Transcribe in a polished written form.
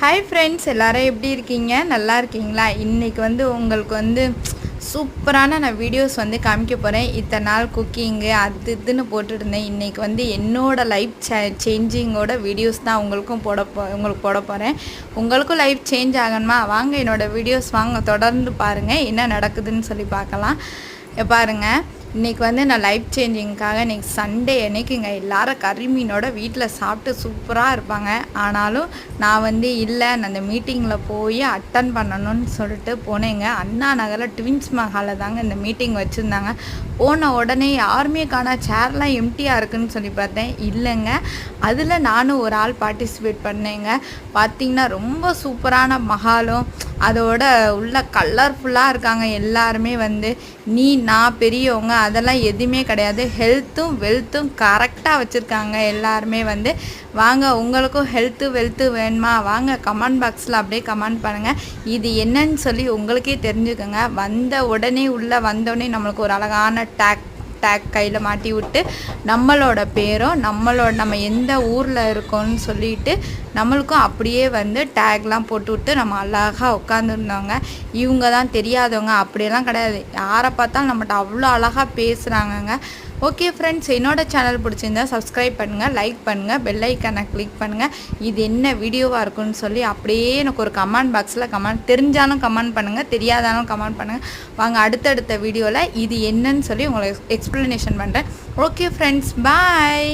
Hi friends, எல்லாரும் எப்படி இருக்கீங்க? நல்லா இருக்கீங்களா? இன்றைக்கி உங்களுக்கு சூப்பரான நான் வீடியோஸ் காமிக்க போகிறேன். இத்தனை நாள் குக்கிங்கு அது இதுன்னு போட்டுருந்தேன். இன்றைக்கி என்னோடய லைஃப் சேஞ்சிங்கோட வீடியோஸ் தான் உங்களுக்கு போட போகிறேன். உங்களுக்கும் லைஃப் சேஞ்ச் ஆகணுமா? வாங்க என்னோடய வீடியோஸ் வாங்க தொடர்ந்து பாருங்கள், என்ன நடக்குதுன்னு சொல்லி பார்க்கலாம். பாருங்கள், இன்றைக்கி நான் லைஃப் சேஞ்சிங்காக இன்றைக்கி சண்டே அன்னைக்குங்க எல்லாரும் கறி மீனோட வீட்டில் சாப்பிட்டு சூப்பராக இருப்பாங்க. ஆனாலும் நான் இல்லை, நான் அந்த மீட்டிங்கில் போய் அட்டன் பண்ணணும்னு சொல்லிட்டு போனேங்க. அண்ணா நகரில் ட்வின்ஸ் மஹாலில் தாங்க இந்த மீட்டிங் வச்சுருந்தாங்க. போன உடனே யாருமே காணா, சேர்லாம் எம்டியாக இருக்குதுன்னு சொல்லி பார்த்தேன். இல்லைங்க, அதில் நானும் ஒரு ஆள் பார்ட்டிசிபேட் பண்ணேங்க. பார்த்திங்கன்னா ரொம்ப சூப்பரான மஹாலும் அதோட உள்ள கலர்ஃபுல்லாக இருக்காங்க. எல்லாருமே நீ நான் பெரியவங்க அதெல்லாம் எதுவுமே கிடையாது, ஹெல்த்தும் வெல்த்தும் கரெக்டாக வச்சுருக்காங்க. எல்லாருமே வாங்க, உங்களுக்கும் ஹெல்த்து வெல்த்து வேணுமா? வாங்க கமெண்ட் பாக்ஸில் அப்படியே கமெண்ட் பண்ணுங்கள். இது என்னன்னு சொல்லி உங்களுக்கே தெரிஞ்சுக்கோங்க. வந்தோடனே நம்மளுக்கு ஒரு அழகான டேக் கையில் மாட்டி விட்டு நம்மளோட பேரும் நம்ம எந்த ஊரில் இருக்கோன்னு சொல்லிட்டு நம்மளுக்கும் அப்படியே டேக்லாம் போட்டு விட்டு நம்ம அழகாக உட்காந்துருந்தவங்க. இவங்க தான் தெரியாதவங்க அப்படியெல்லாம் கிடையாது. யாரை பார்த்தாலும் நம்மகிட்ட அவ்வளோ அழகாக பேசுகிறாங்கங்க. ஓகே ஃப்ரெண்ட்ஸ், என்னோடய சேனல் பிடிச்சிருந்தா சப்ஸ்கிரைப் பண்ணுங்கள், லைக் பண்ணுங்கள், பெல் ஐக்கானை கிளிக் பண்ணுங்கள். இது என்ன வீடியோவாக இருக்குன்னு சொல்லி அப்படியே எனக்கு ஒரு கமெண்ட் பாக்ஸில் தெரிஞ்சாலும் கமெண்ட் பண்ணுங்கள், தெரியாதாலும் கமெண்ட் பண்ணுங்கள். வாங்க அடுத்தடுத்த வீடியோவில் இது என்னன்னு சொல்லி உங்களுக்கு எக்ஸ்ப்ளனேஷன் பண்ணுறேன். ஓகே ஃப்ரெண்ட்ஸ், பாய்.